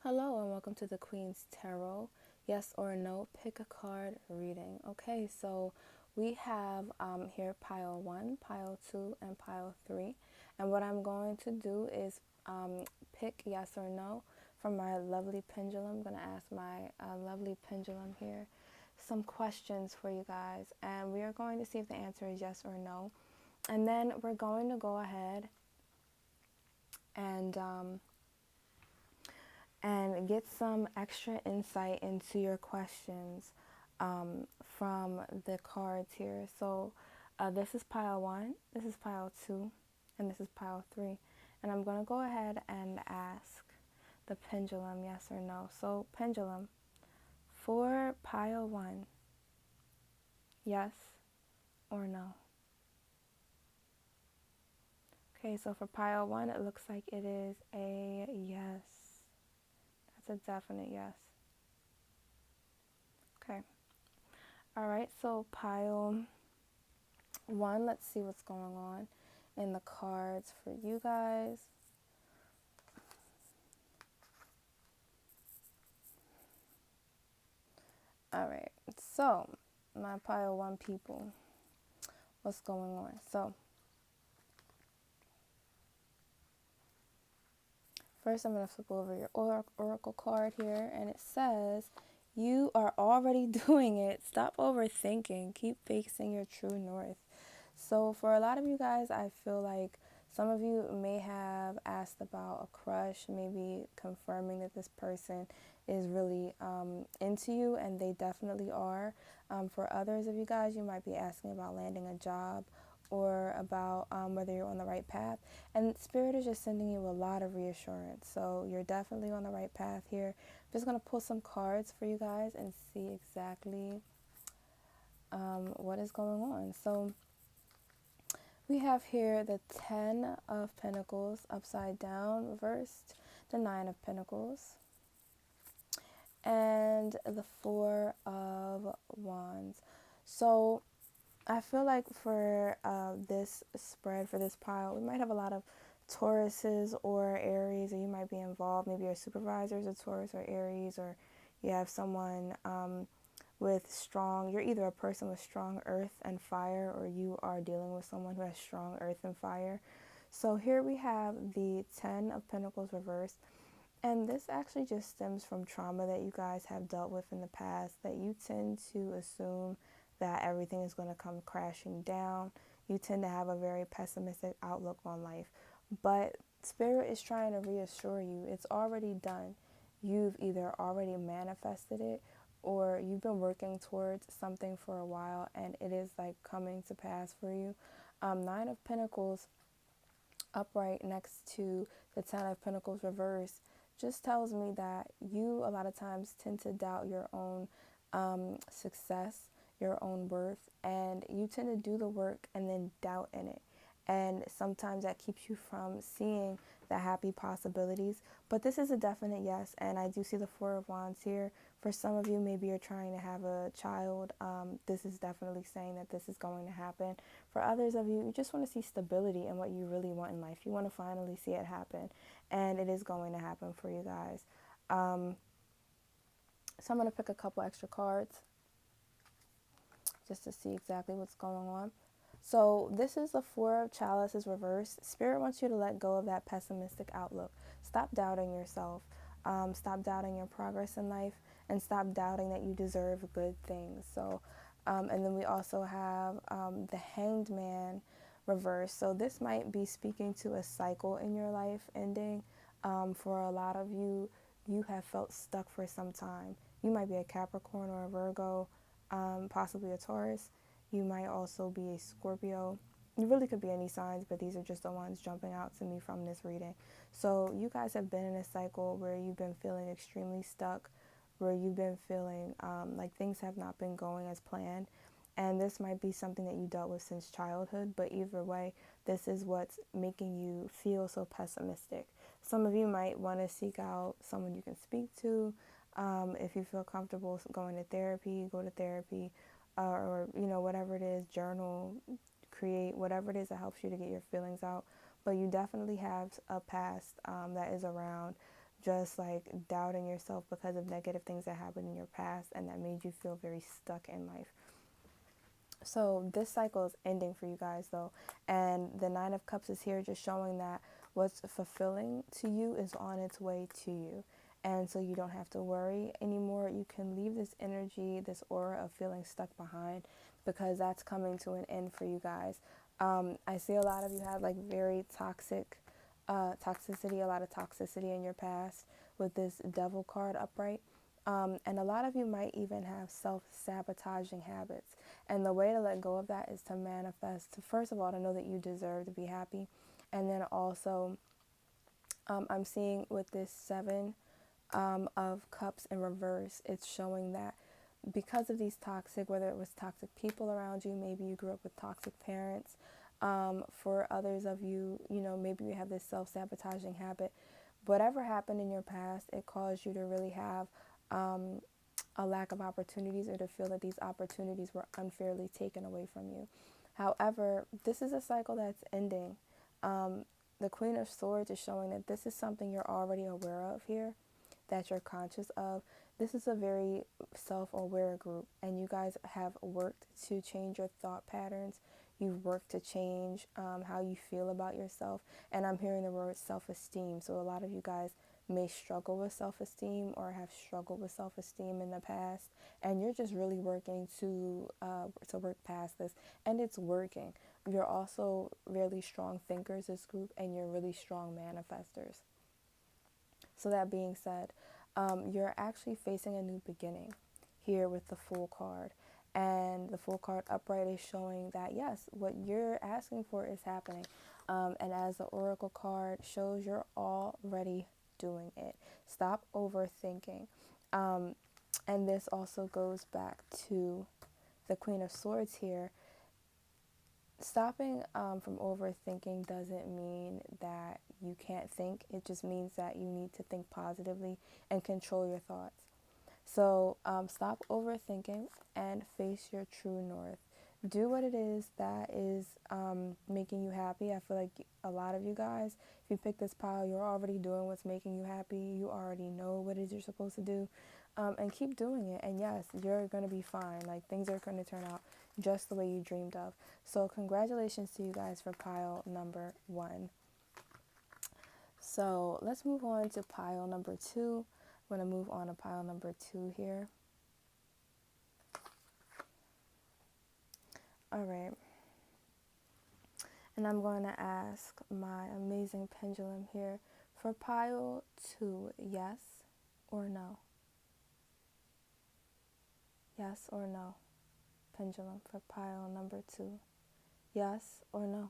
Hello and welcome to the Queen's Tarot. Yes or no, pick a card reading. Okay, so we have here pile 1, pile 2, and pile 3. And what I'm going to do is pick yes or no from my lovely pendulum. I'm going to ask my lovely pendulum here some questions for you guys. And we are going to see if the answer is yes or no. And then we're going to go ahead and get some extra insight into your questions from the cards here. So this is pile 1, this is pile 2, and this is pile 3. And I'm going to go ahead and ask the pendulum yes or no. So pendulum, for pile 1, yes or no? Okay, so for pile 1, it looks like it is a yes. That's a definite yes. Okay. All right, so pile 1, let's see what's going on in the cards for you guys. All right, so my pile 1 people, what's going on? So first I'm going to flip over your oracle card here, and it says you are already doing it. Stop overthinking. Keep facing your true north. So for a lot of you guys, I feel like some of you may have asked about a crush, maybe confirming that this person is really into you, and they definitely are. For others of you guys, you might be asking about landing a job or about whether you're on the right path. And Spirit is just sending you a lot of reassurance. So you're definitely on the right path here. I'm just going to pull some cards for you guys and see exactly what is going on. So we have here the 10 of Pentacles upside down reversed, the 9 of Pentacles, and the 4 of Wands. So I feel like for this spread, for this pile, we might have a lot of Tauruses or Aries, or you might be involved. Maybe your supervisor is a Taurus or Aries, or you have someone with strong, you're either a person with strong earth and fire, or you are dealing with someone who has strong earth and fire. So here we have the 10 of Pentacles reversed. And this actually just stems from trauma that you guys have dealt with in the past, that you tend to assume that everything is going to come crashing down. You tend to have a very pessimistic outlook on life. But Spirit is trying to reassure you it's already done. You've either already manifested it, or you've been working towards something for a while and it is like coming to pass for you. 9 of Pentacles upright next to the 10 of Pentacles reverse just tells me that you a lot of times tend to doubt your own success, your own worth, and you tend to do the work and then doubt in it. And sometimes that keeps you from seeing the happy possibilities. But this is a definite yes, and I do see the 4 of Wands here. For some of you, maybe you're trying to have a child. This is definitely saying that this is going to happen. For others of you, you just want to see stability in what you really want in life. You want to finally see it happen, and it is going to happen for you guys. So I'm going to pick a couple extra cards just to see exactly what's going on. So this is the 4 of Chalices reversed. Spirit wants you to let go of that pessimistic outlook. Stop doubting yourself. Stop doubting your progress in life, and stop doubting that you deserve good things. So, and then we also have the Hanged Man reversed. So this might be speaking to a cycle in your life ending. For a lot of you, you have felt stuck for some time. You might be a Capricorn or a Virgo, possibly a Taurus. You might also be a Scorpio. You really could be any signs, but these are just the ones jumping out to me from this reading. So you guys have been in a cycle where you've been feeling extremely stuck, where you've been feeling like things have not been going as planned. And this might be something that you dealt with since childhood, but either way, this is what's making you feel so pessimistic. Some of you might want to seek out someone you can speak to. If you feel comfortable going to therapy, go to therapy, or whatever it is, journal, create, whatever it is that helps you to get your feelings out. But you definitely have a past that is around just like doubting yourself because of negative things that happened in your past and that made you feel very stuck in life. So this cycle is ending for you guys though, and the Nine of Cups is here just showing that what's fulfilling to you is on its way to you. And so you don't have to worry anymore. You can leave this energy, this aura of feeling stuck behind, because that's coming to an end for you guys. I see a lot of you have like very toxic toxicity, a lot of toxicity in your past with this Devil card upright. And a lot of you might even have self-sabotaging habits. And the way to let go of that is to manifest, first of all, to know that you deserve to be happy. And then also, I'm seeing with this Seven of Cups in reverse, it's showing that because of these toxic, whether it was toxic people around you, maybe you grew up with toxic parents. For others of you, you know, maybe you have this self-sabotaging habit. Whatever happened in your past, it caused you to really have a lack of opportunities, or to feel that these opportunities were unfairly taken away from you. However, this is a cycle that's ending. The Queen of Swords is showing that this is something you're already aware of here, that you're conscious of. This is a very self-aware group, and you guys have worked to change your thought patterns. You've worked to change how you feel about yourself. And I'm hearing the word self-esteem. So a lot of you guys may struggle with self-esteem or have struggled with self-esteem in the past, and you're just really working to work past this, and it's working. You're also really strong thinkers, this group, and you're really strong manifestors. So that being said, you're actually facing a new beginning here with the Fool card. And the Fool card upright is showing that, yes, what you're asking for is happening. And as the Oracle card shows, you're already doing it. Stop overthinking. And this also goes back to the Queen of Swords here. Stopping from overthinking doesn't mean that you can't think. It just means that you need to think positively and control your thoughts. So stop overthinking and face your true north. Do what it is that is making you happy. I feel like a lot of you guys, if you pick this pile, you're already doing what's making you happy. You already know what it is you're supposed to do. And keep doing it. And yes, you're going to be fine. Like, things are going to turn out just the way you dreamed of. So congratulations to you guys for pile number 1. So let's move on to pile number 2. I'm going to move on to pile number 2 here. All right. And I'm going to ask my amazing pendulum here for pile 2, yes or no? Yes or no? Pendulum for pile number 2. Yes or no?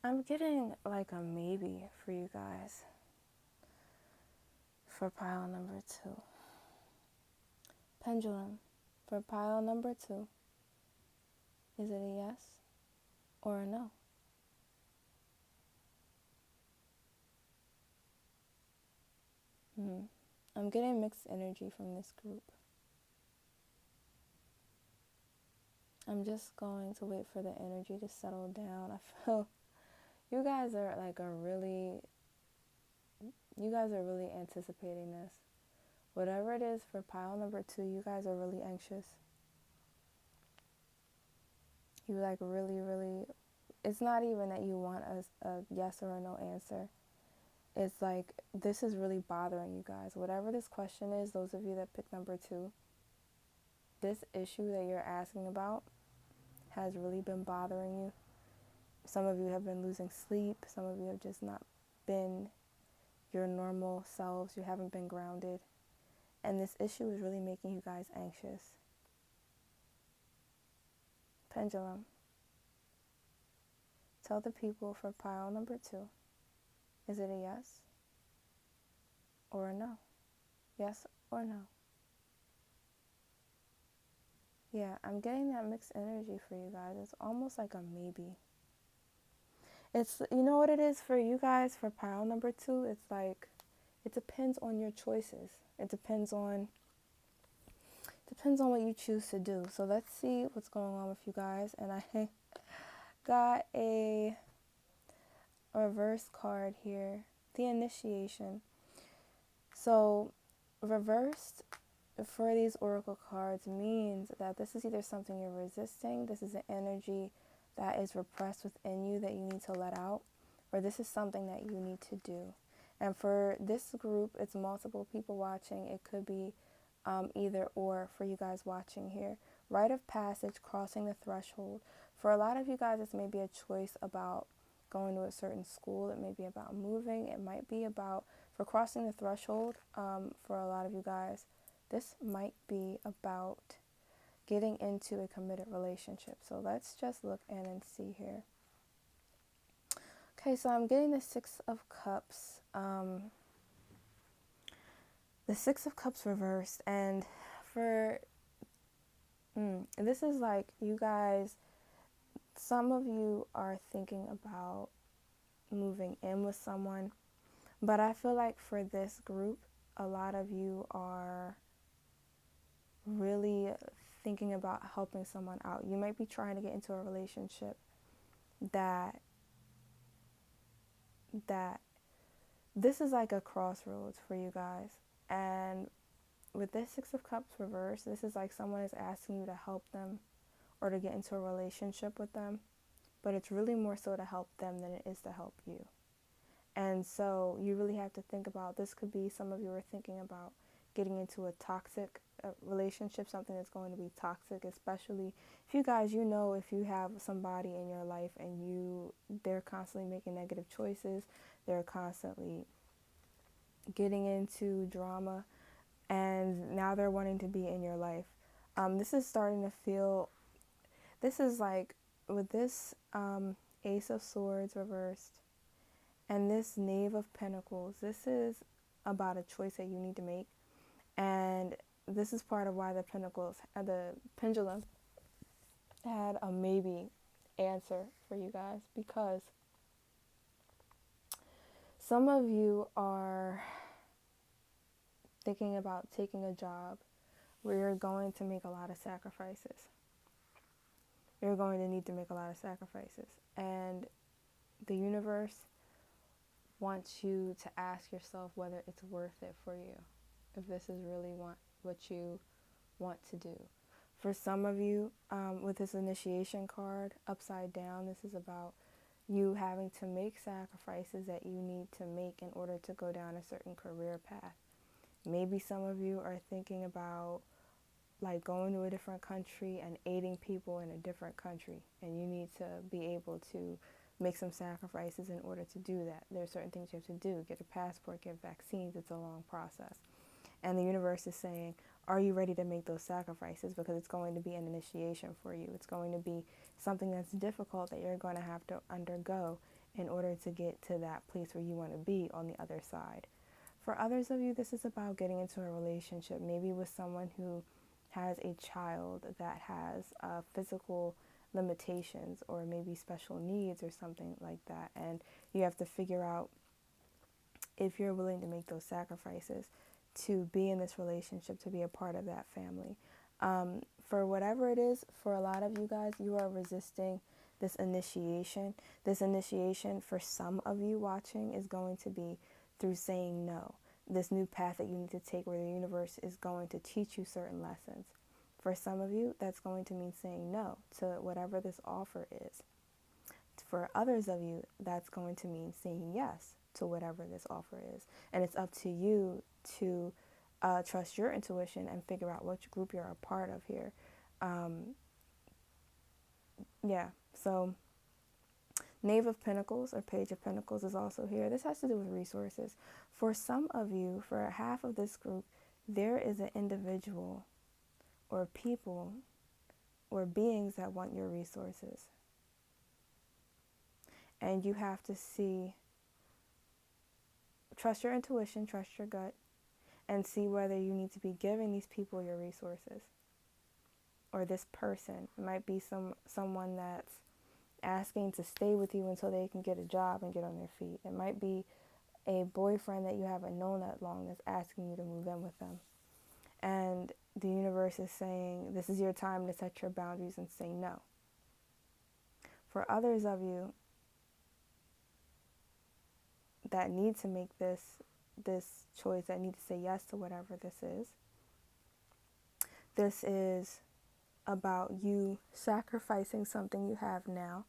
I'm getting like a maybe for you guys for pile number 2. Pendulum for pile number 2. Is it a yes or a no? I'm getting mixed energy from this group. I'm just going to wait for the energy to settle down. I feel you guys are really anticipating this. Whatever it is for pile number 2, you guys are really anxious. You like really, it's not even that you want a yes or a no answer. It's like, this is really bothering you guys. Whatever this question is, those of you that pick number 2, this issue that you're asking about has really been bothering you. Some of you have been losing sleep. Some of you have just not been your normal selves. You haven't been grounded. And this issue is really making you guys anxious. Pendulum. Tell the people for pile number 2. Is it a yes or a no? Yes or no? Yeah, I'm getting that mixed energy for you guys. It's almost like a maybe. It's, you know what it is for you guys for pile number 2? It's like, it depends on your choices. It depends on Depends on what you choose to do. So let's see what's going on with you guys. And I got a reverse card here, the initiation. So reversed for these oracle cards means that this is either something you're resisting, this is an energy that is repressed within you that you need to let out, or this is something that you need to do. And for this group, it's multiple people watching. It could be either or for you guys watching here. Rite of passage, crossing the threshold. For a lot of you guys, this may be a choice about going to a certain school. It may be about moving. It might be about, for crossing the threshold, for a lot of you guys, this might be about getting into a committed relationship. So let's just look in and see here. Okay, so I'm getting the Six of Cups. The Six of Cups reversed. And for, this is like you guys, some of you are thinking about moving in with someone. But I feel like for this group, a lot of you are really thinking about helping someone out. You might be trying to get into a relationship that this is like a crossroads for you guys. And with this Six of Cups reversed, this is like someone is asking you to help them or to get into a relationship with them. But it's really more so to help them than it is to help you. And so you really have to think about, this could be some of you are thinking about getting into a toxic relationship, something that's going to be toxic, especially if you guys, if you have somebody in your life and they're constantly making negative choices, they're constantly getting into drama, and now they're wanting to be in your life. This is starting to feel, this is like with this Ace of Swords reversed, and this Knave of Pentacles, this is about a choice that you need to make. And this is part of why the Pendulum had a maybe answer for you guys, because some of you are thinking about taking a job where you're going to make a lot of sacrifices. You're going to need to make a lot of sacrifices. And the universe wants you to ask yourself whether it's worth it for you, if this is really what you want to do. For some of you, with this initiation card upside down, this is about you having to make sacrifices that you need to make in order to go down a certain career path. Maybe some of you are thinking about like going to a different country and aiding people in a different country, and you need to be able to make some sacrifices in order to do that. There are certain things you have to do: get a passport, get vaccines. It's a long process. And the universe is saying, are you ready to make those sacrifices? Because it's going to be an initiation for you. It's going to be something that's difficult that you're going to have to undergo in order to get to that place where you want to be on the other side. For others of you, this is about getting into a relationship, maybe with someone who has a child that has physical limitations or maybe special needs or something like that. And you have to figure out if you're willing to make those sacrifices to be in this relationship, to be a part of that family. For whatever it is, for a lot of you guys, you are resisting this initiation. This initiation, for some of you watching, is going to be through saying no. This new path that you need to take, where the universe is going to teach you certain lessons. For some of you, that's going to mean saying no to whatever this offer is. For others of you, that's going to mean saying yes to whatever this offer is. And it's up to you to trust your intuition and figure out which group you're a part of here. So Knave of Pentacles or Page of Pentacles is also here. This has to do with resources. For some of you, for half of this group, there is an individual or people or beings that want your resources. And you have to trust your intuition, trust your gut, and see whether you need to be giving these people your resources. Or this person. It might be someone that's asking to stay with you until they can get a job and get on their feet. It might be a boyfriend that you haven't known that long that's asking you to move in with them. And the universe is saying this is your time to set your boundaries and say no. For others of you that need to make this choice, that need to say yes to whatever this is about you sacrificing something you have now.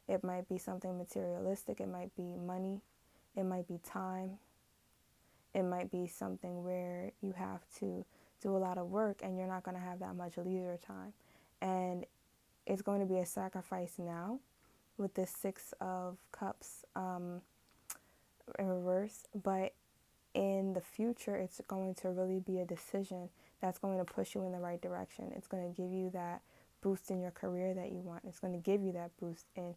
It might be something materialistic, it might be money, it might be time, it might be something where you have to do a lot of work and you're not going to have that much leisure time. And it's going to be a sacrifice now with this Six of Cups in reverse, but in the future, it's going to really be a decision that's going to push you in the right direction. It's going to give you that boost in your career that you want. It's going to give you that boost in,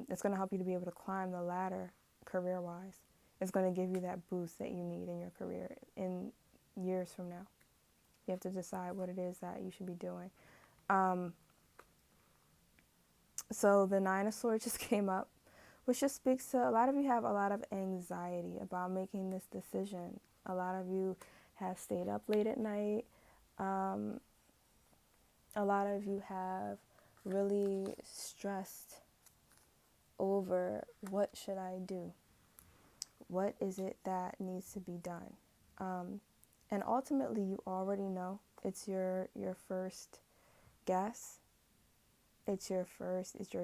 it's going to help you to be able to climb the ladder career-wise. It's going to give you that boost that you need in your career in years from now. You have to decide what it is that you should be doing. So the Nine of Swords just came up, which just speaks to a lot of you have a lot of anxiety about making this decision. A lot of you have stayed up late at night. A lot of you have really stressed over what should I do? What is it that needs to be done? And ultimately, you already know. It's your first guess. It's your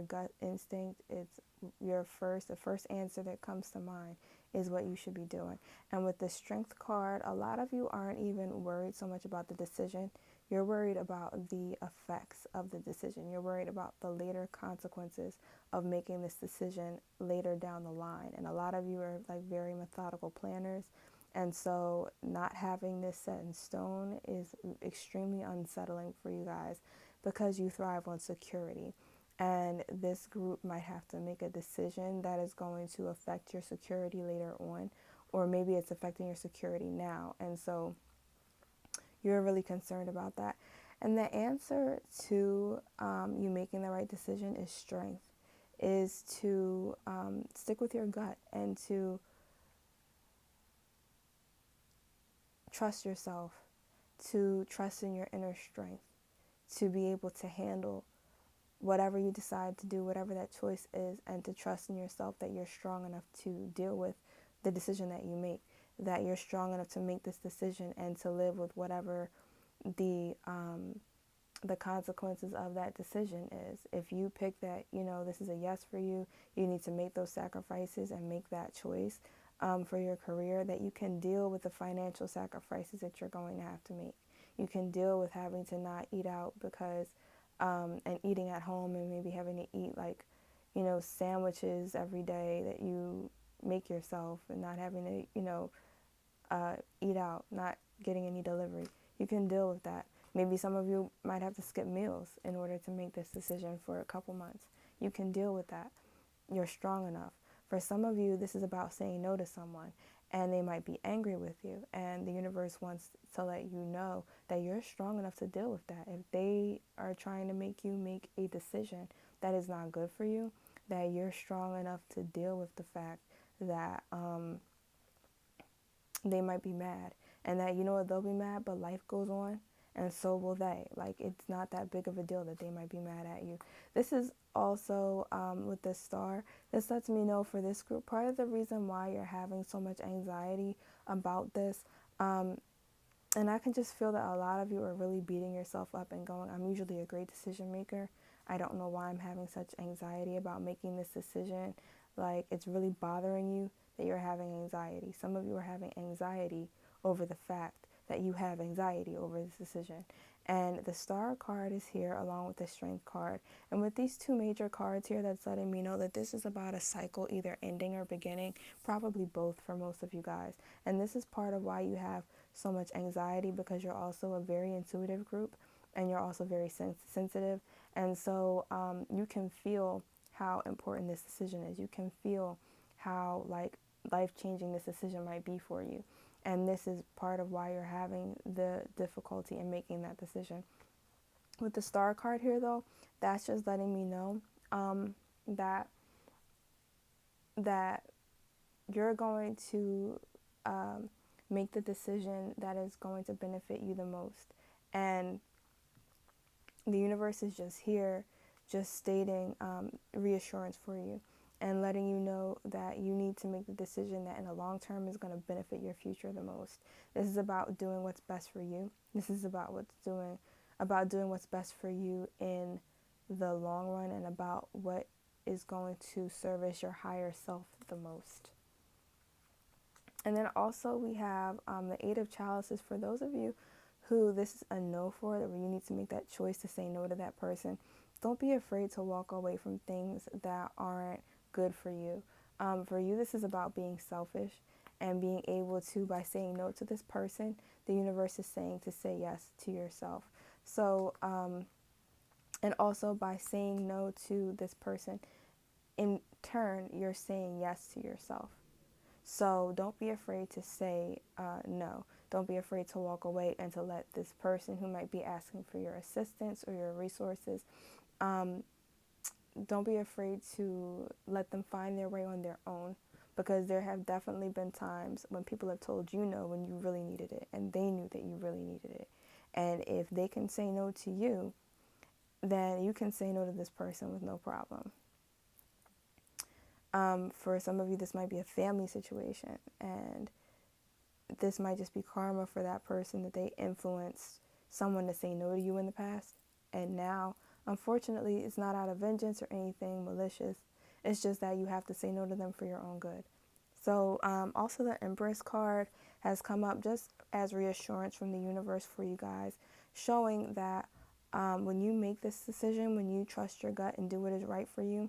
gut instinct. It's the first answer that comes to mind is what you should be doing. And with the Strength card, a lot of you aren't even worried so much about the decision. You're worried about the effects of the decision. You're worried about the later consequences of making this decision later down the line. And a lot of you are like very methodical planners. And so not having this set in stone is extremely unsettling for you guys because you thrive on security. And this group might have to make a decision that is going to affect your security later on, or maybe it's affecting your security now. And so you're really concerned about that. And the answer to you making the right decision is strength, is to stick with your gut and to trust yourself, to trust in your inner strength, to be able to handle whatever you decide to do, whatever that choice is, and to trust in yourself that you're strong enough to deal with the decision that you make, that you're strong enough to make this decision and to live with whatever the consequences of that decision is. If you pick that, this is a yes for you, you need to make those sacrifices and make that choice for your career, that you can deal with the financial sacrifices that you're going to have to make. You can deal with having to not eat out because and eating at home and maybe having to eat sandwiches every day that you make yourself and not having to, eat out, not getting any delivery. You can deal with that. Maybe some of you might have to skip meals in order to make this decision for a couple months. You can deal with that. You're strong enough. For some of you, this is about saying no to someone, and they might be angry with you, and the universe wants to let you know that you're strong enough to deal with that. If they are trying to make you make a decision that is not good for you, that you're strong enough to deal with the fact that they might be mad, and that they'll be mad, but life goes on, and so will they. Like, it's not that big of a deal that they might be mad at you. This is also with the star. This lets me know for this group, part of the reason why you're having so much anxiety about this, and I can just feel that a lot of you are really beating yourself up and going, I'm usually a great decision maker. I don't know why I'm having such anxiety about making this decision. Like, it's really bothering you that you're having anxiety. Some of you are having anxiety over the fact that you have anxiety over this decision. And the star card is here along with the strength card. And with these two major cards here, that's letting me know that this is about a cycle either ending or beginning, probably both for most of you guys. And this is part of why you have so much anxiety, because you're also a very intuitive group and you're also very sensitive. And so you can feel how important this decision is. You can feel how life-changing this decision might be for you. And this is part of why you're having the difficulty in making that decision. With the star card here, though, that's just letting me know that you're going to make the decision that is going to benefit you the most. And the universe is just here, just stating reassurance for you and letting you know that you need to make the decision that in the long term is going to benefit your future the most. This is about doing what's best for you. This is about doing what's best for you in the long run, and about what is going to service your higher self the most. And then also we have the Eight of Chalices. For those of you who this is a no for, that where you need to make that choice to say no to that person, don't be afraid to walk away from things that aren't good for you. For you, this is about being selfish and being able to, by saying no to this person, the universe is saying to say yes to yourself. So, and also by saying no to this person, in turn, you're saying yes to yourself. So don't be afraid to say no. Don't be afraid to walk away and to let this person who might be asking for your assistance or your resources, um, don't be afraid to let them find their way on their own, because there have definitely been times when people have told you no when you really needed it and they knew that you really needed it. And if they can say no to you, then you can say no to this person with no problem. For some of you, this might be a family situation, and this might just be karma for that person, that they influenced someone to say no to you in the past. And now, unfortunately, it's not out of vengeance or anything malicious. It's just that you have to say no to them for your own good. So also the Empress card has come up just as reassurance from the universe for you guys, showing that when you make this decision, when you trust your gut and do what is right for you,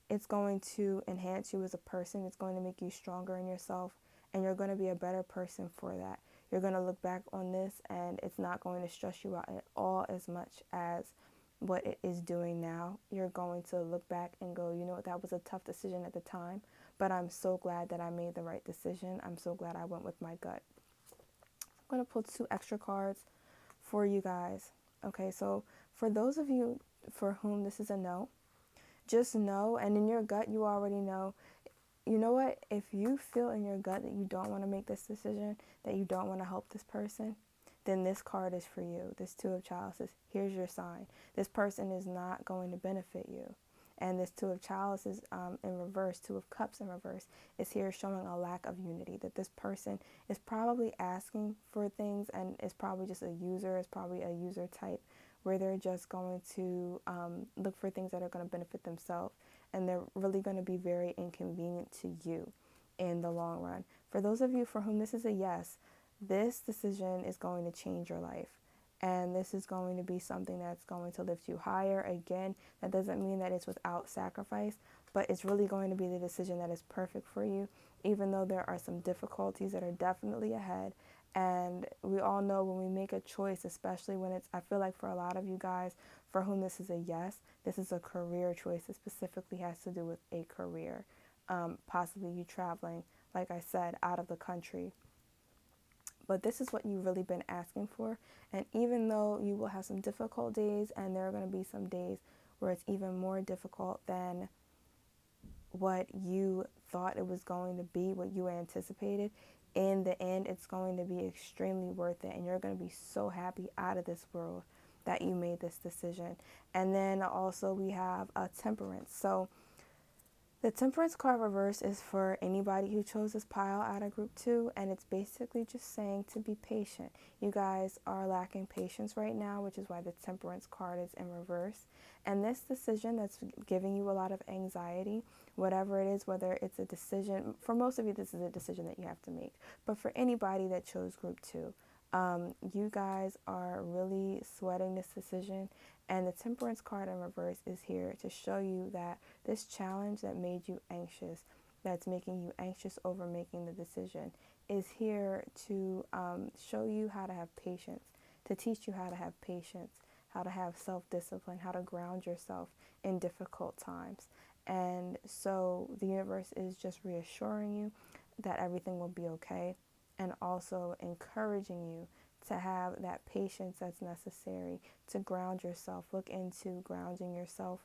it's going to enhance you as a person. It's going to make you stronger in yourself, and you're going to be a better person for that. You're going to look back on this, and it's not going to stress you out at all as much as what it is doing now. You're going to look back and go, you know what, that was a tough decision at the time, but I'm so glad that I made the right decision. I'm so glad I went with my gut. I'm going to pull 2 extra cards for you guys. Okay, so for those of you for whom this is a no, just know, and in your gut you already know, you know what, if you feel in your gut that you don't want to make this decision, that you don't want to help this person, then this card is for you. This Two of Chalices, here's your sign. This person is not going to benefit you. And this Two of Chalices in reverse, Two of Cups in reverse, is here showing a lack of unity. That this person is probably asking for things and is probably just a user, is probably a user type, where they're just going to look for things that are going to benefit themselves. And they're really going to be very inconvenient to you in the long run. For those of you for whom this is a yes, this decision is going to change your life. And this is going to be something that's going to lift you higher. Again, that doesn't mean that it's without sacrifice, but it's really going to be the decision that is perfect for you, even though there are some difficulties that are definitely ahead. And we all know when we make a choice, especially when it's, I feel like for a lot of you guys for whom this is a yes, this is a career choice. It specifically has to do with a career, possibly you traveling, like I said, out of the country. But this is what you've really been asking for. And even though you will have some difficult days, and there are going to be some days where it's even more difficult than what you thought it was going to be, what you anticipated, in the end, it's going to be extremely worth it. And you're going to be so happy out of this world that you made this decision. And then also we have a Temperance. So the Temperance card reverse is for anybody who chose this pile out of group 2, and it's basically just saying to be patient. You guys are lacking patience right now, which is why the Temperance card is in reverse. And this decision that's giving you a lot of anxiety, whatever it is, whether it's a decision, for most of you this is a decision that you have to make, but for anybody that chose group 2, you guys are really sweating this decision, and the Temperance card in reverse is here to show you that this challenge that made you anxious, that's making you anxious over making the decision, is here to show you how to have patience, to teach you how to have patience, how to have self-discipline, how to ground yourself in difficult times. And so the universe is just reassuring you that everything will be okay, and also encouraging you to have that patience that's necessary to ground yourself. Look into grounding yourself.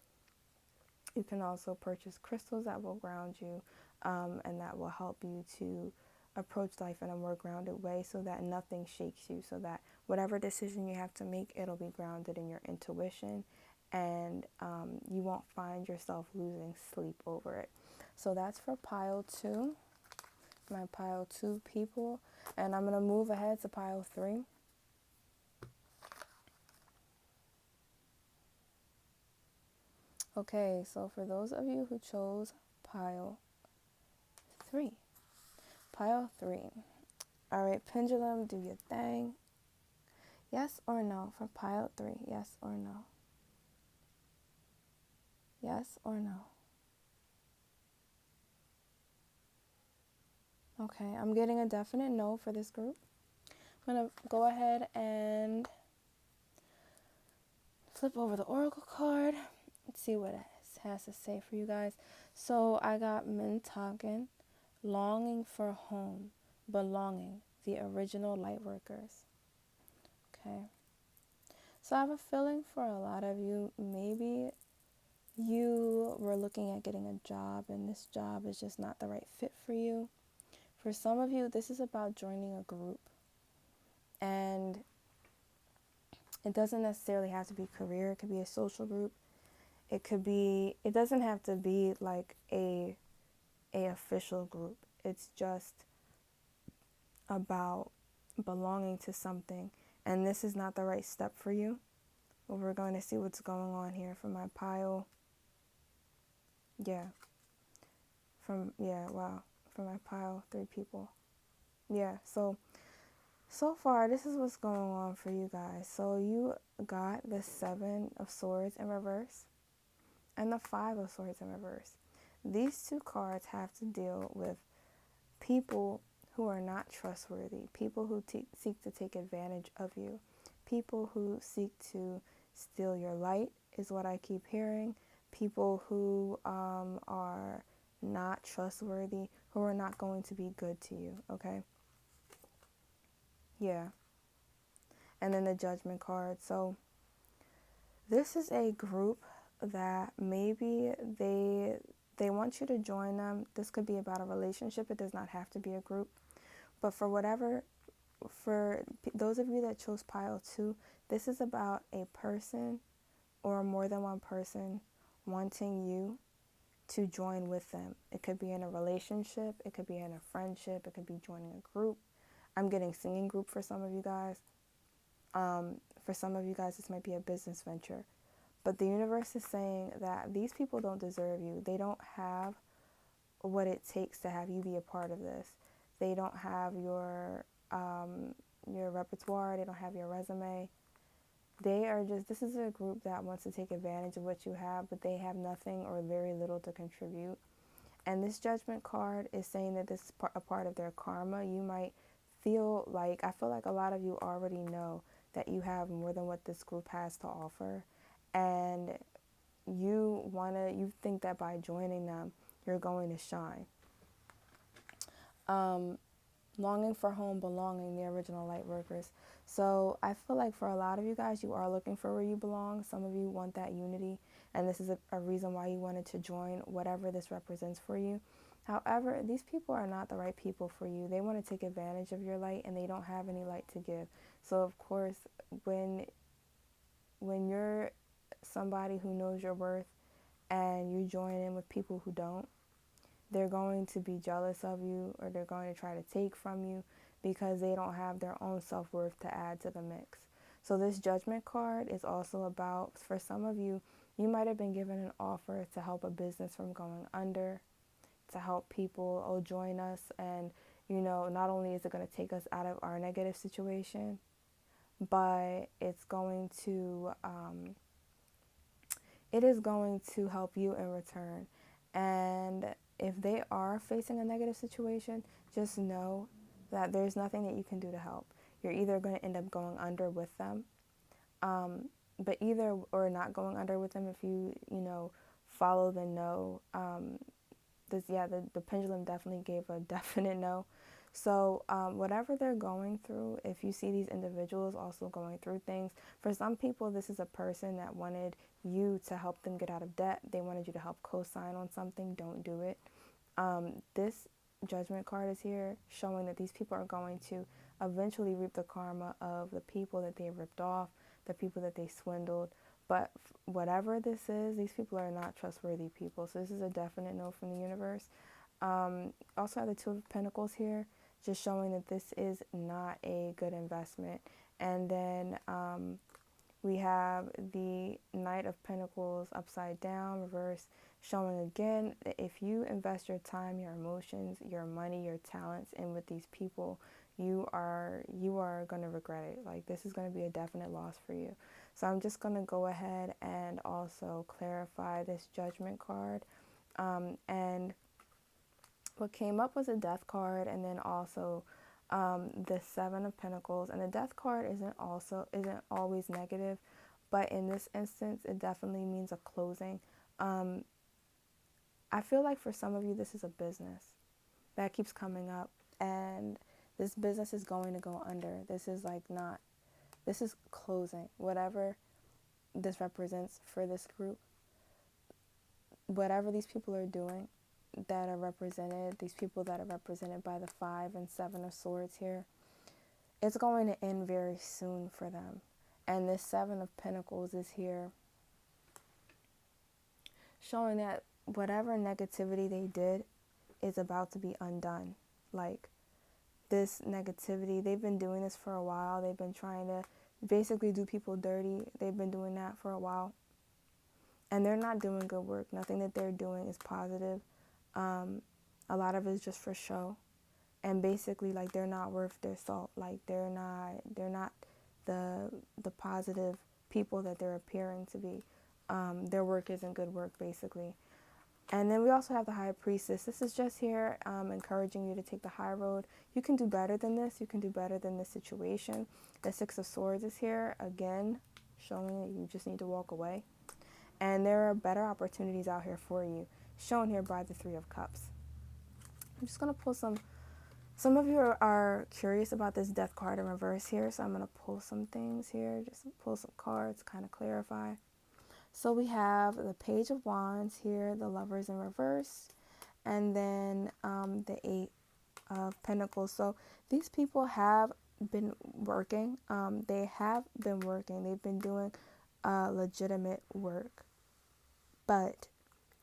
You can also purchase crystals that will ground you, and that will help you to approach life in a more grounded way, so that nothing shakes you, so that whatever decision you have to make, it'll be grounded in your intuition, and you won't find yourself losing sleep over it. So that's for pile 2, my pile 2 people. And I'm going to move ahead to pile 3. Okay, so for those of you who chose pile 3, pile 3. All right, Pendulum, do your thing. Yes or no for pile 3? Yes or no? Yes or no? Okay, I'm getting a definite no for this group. I'm going to go ahead and flip over the oracle card. Let's see what it has to say for you guys. So I got Mintagen, longing for home, belonging, the original light workers. Okay. So I have a feeling for a lot of you, maybe you were looking at getting a job and this job is just not the right fit for you. For some of you, this is about joining a group. And it doesn't necessarily have to be career. It could be a social group. It doesn't have to be like a official group. It's just about belonging to something. And this is not the right step for you. But we're going to see what's going on here for my pile. Yeah. Wow. For my pile, 3 people. Yeah, so far, this is what's going on for you guys. So you got the 7 of Swords in reverse and the 5 of Swords in reverse. These 2 cards have to deal with people who are not trustworthy, people who seek to take advantage of you, people who seek to steal your light is what I keep hearing, people who are not trustworthy, who are not going to be good to you, okay? Yeah. And then the Judgment card. So this is a group that maybe they want you to join them. This could be about a relationship. It does not have to be a group. But for those of you that chose pile 2, this is about a person or more than one person wanting you to join with them. It could be in a relationship. It could be in a friendship. It could be joining a group. I'm getting singing group for some of you guys. For some of you guys, this might be a business venture. But the universe is saying that these people don't deserve you. They don't have what it takes to have you be a part of this. They don't have your repertoire. They don't have your resume. This is a group that wants to take advantage of what you have, but they have nothing or very little to contribute. And this Judgment card is saying that this is a part of their karma. I feel like a lot of you already know that you have more than what this group has to offer. And you think that by joining them, you're going to shine. Longing for home, belonging, the original light workers. So I feel like for a lot of you guys, you are looking for where you belong. Some of you want that unity, and this is a reason why you wanted to join whatever this represents for you. However, these people are not the right people for you. They want to take advantage of your light, and they don't have any light to give. So of course, when you're somebody who knows your worth and you join in with people who don't, they're going to be jealous of you, or they're going to try to take from you because they don't have their own self-worth to add to the mix. So this Judgment card is also about, for some of you, you might have been given an offer to help a business from going under, to help people, join us, and not only is it going to take us out of our negative situation, but it is going to help you in return. And if they are facing a negative situation, just know that there's nothing that you can do to help. You're either going to end up going under with them, or not going under with them if you follow the no. The pendulum definitely gave a definite no. So whatever they're going through, if you see these individuals also going through things, for some people, this is a person that wanted you to help them get out of debt. They wanted you to help co-sign on something. Don't do it. This Judgment card is here showing that these people are going to eventually reap the karma of the people that they ripped off, the people that they swindled. But whatever this is, these people are not trustworthy people. So this is a definite no from the universe. Also have the Two of Pentacles here, just showing that this is not a good investment. And then we have the Knight of Pentacles upside down, reverse, showing again that if you invest your time, your emotions, your money, your talents in with these people, you are going to regret it. Like, this is going to be a definite loss for you. So I'm just going to go ahead and also clarify this Judgment card. And what came up was a Death card, and then also the Seven of Pentacles. And the Death card isn't always negative, but in this instance, it definitely means a closing. I feel like for some of you, this is a business that keeps coming up, and this business is going to go under. This is closing. Whatever this represents for this group, whatever these people are doing that are represented, these people that are represented by the Five and Seven of Swords here, it's going to end very soon for them. And this Seven of Pentacles is here showing that whatever negativity they did is about to be undone. Like, this negativity, they've been doing this for a while. They've been trying to basically do people dirty. They've been doing that for a while. And they're not doing good work. Nothing that they're doing is positive. A lot of it is just for show. And basically, like, they're not worth their salt. Like, they're not the positive people that they're appearing to be. Their work isn't good work, basically. And then we also have the High Priestess. This is just here encouraging you to take the high road. You can do better than this. You can do better than this situation. The Six of Swords is here, again, showing that you just need to walk away. And there are better opportunities out here for you, shown here by the Three of Cups. I'm just going to pull some of you are curious about this Death card in reverse here, so I'm going to pull some things here, just pull some cards, kind of clarify. So we have the Page of Wands here, the Lovers in reverse, and then the Eight of Pentacles. So these people have been working. They have been working. They've been doing legitimate work, but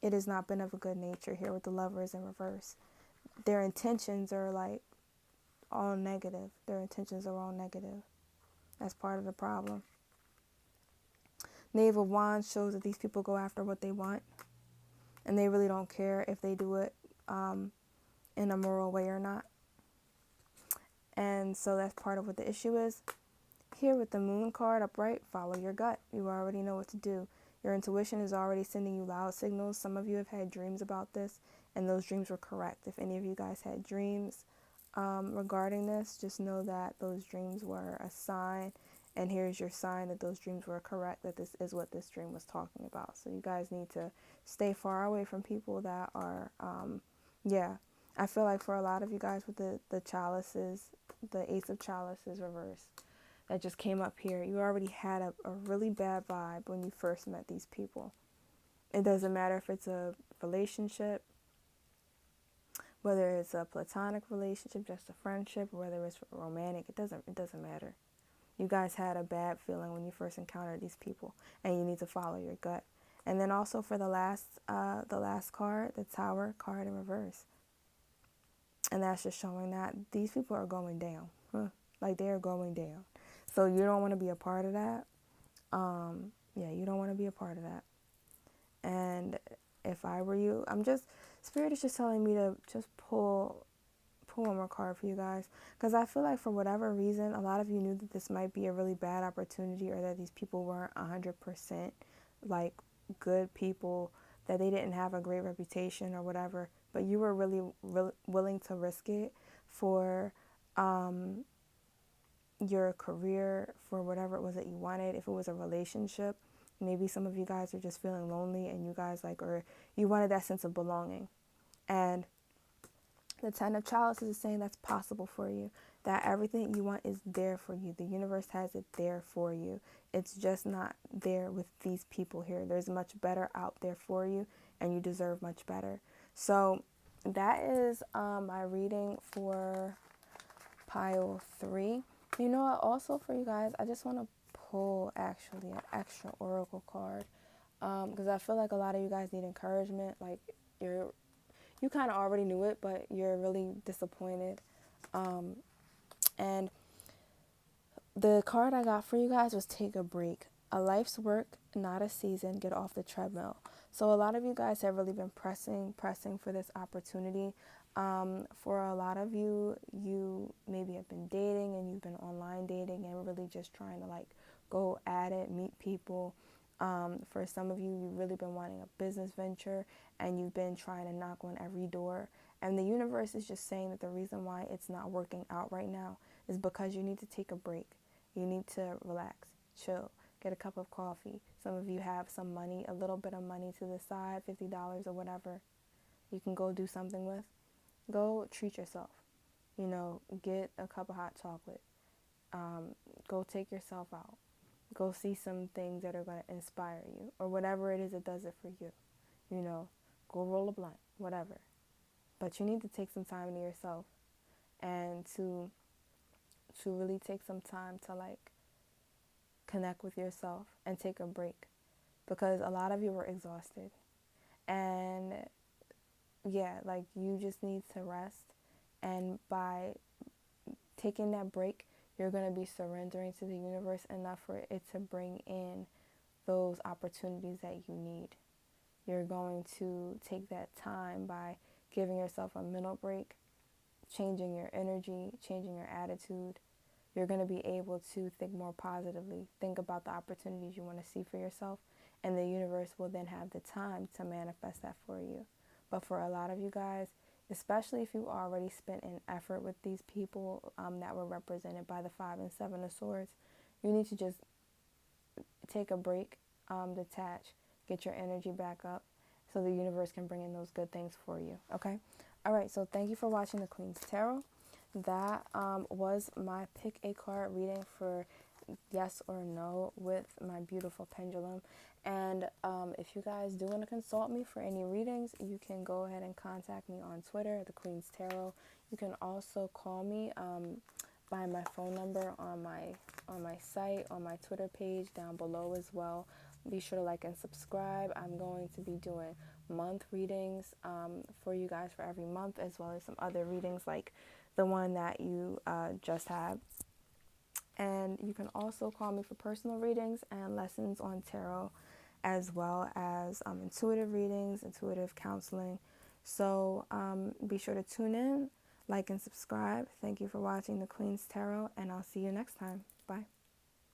it has not been of a good nature here with the Lovers in reverse. Their intentions are like all negative. Their intentions are all negative. That's part of the problem. Knave of Wands shows that these people go after what they want, and they really don't care if they do it in a moral way or not. And so that's part of what the issue is. Here with the Moon card upright, follow your gut. You already know what to do. Your intuition is already sending you loud signals. Some of you have had dreams about this, and those dreams were correct. If any of you guys had dreams regarding this, just know that those dreams were a sign, and here's your sign that those dreams were correct, that this is what this dream was talking about. So you guys need to stay far away from people that are, I feel like for a lot of you guys with the chalices, the Ace of Chalices reverse, that just came up here, you already had a really bad vibe when you first met these people. It doesn't matter if it's a relationship, whether it's a platonic relationship, just a friendship, or whether it's romantic, it doesn't matter. You guys had a bad feeling when you first encountered these people, and you need to follow your gut. And then also for the last card, the Tower card in reverse. And that's just showing that these people are going down. Like, they are going down. So you don't want to be a part of that. You don't want to be a part of that. And if I were you, Spirit is just telling me to just pull one more card for you guys, because I feel like for whatever reason, a lot of you knew that this might be a really bad opportunity, or that these people weren't 100% like good people, that they didn't have a great reputation or whatever, but you were really willing to risk it for your career, for whatever it was that you wanted. If it was a relationship, maybe some of you guys are just feeling lonely, and you guys or you wanted that sense of belonging. And the Ten of Chalices is saying that's possible for you, that everything you want is there for you. The universe has it there for you. It's just not there with these people here. There's much better out there for you, and you deserve much better. So that is my reading for pile 3. You know what? Also for you guys, I just want to pull actually an extra oracle card because I feel like a lot of you guys need encouragement. Like you kind of already knew it, but you're really disappointed. And the card I got for you guys was take a break. A life's work, not a season. Get off the treadmill. So a lot of you guys have really been pressing for this opportunity. For a lot of you, you maybe have been dating and you've been online dating and really just trying to like go at it, meet people. For some of you, you've really been wanting a business venture and you've been trying to knock on every door. And the universe is just saying that the reason why it's not working out right now is because you need to take a break. You need to relax, chill, get a cup of coffee. Some of you have some money, a little bit of money to the side, $50 or whatever you can go do something with. Go treat yourself. You know, get a cup of hot chocolate. Go take yourself out. Go see some things that are going to inspire you or whatever it is that does it for you. You know, go roll a blunt, whatever. But you need to take some time to yourself and to really take some time to like connect with yourself and take a break because a lot of you were exhausted. And yeah, like you just need to rest. And by taking that break, you're going to be surrendering to the universe enough for it to bring in those opportunities that you need. You're going to take that time by giving yourself a mental break, changing your energy, changing your attitude. You're going to be able to think more positively, think about the opportunities you want to see for yourself, and the universe will then have the time to manifest that for you. But for a lot of you guys, especially if you already spent an effort with these people that were represented by the 5 and 7 of Swords, you need to just take a break, detach, get your energy back up so the universe can bring in those good things for you, okay? All right, so thank you for watching the Queen's Tarot. That was my pick a card reading for yes or no with my beautiful pendulum. And if you guys do want to consult me for any readings, you can go ahead and contact me on Twitter, the Queen's Tarot. You can also call me by my phone number on my site, on my Twitter page down below as well. Be sure to like and subscribe. I'm going to be doing month readings for you guys for every month, as well as some other readings like the one that you just had. And you can also call me for personal readings and lessons on tarot, as well as intuitive readings, intuitive counseling. So be sure to tune in, like and subscribe. Thank you for watching the Queen's Tarot, and I'll see you next time. Bye.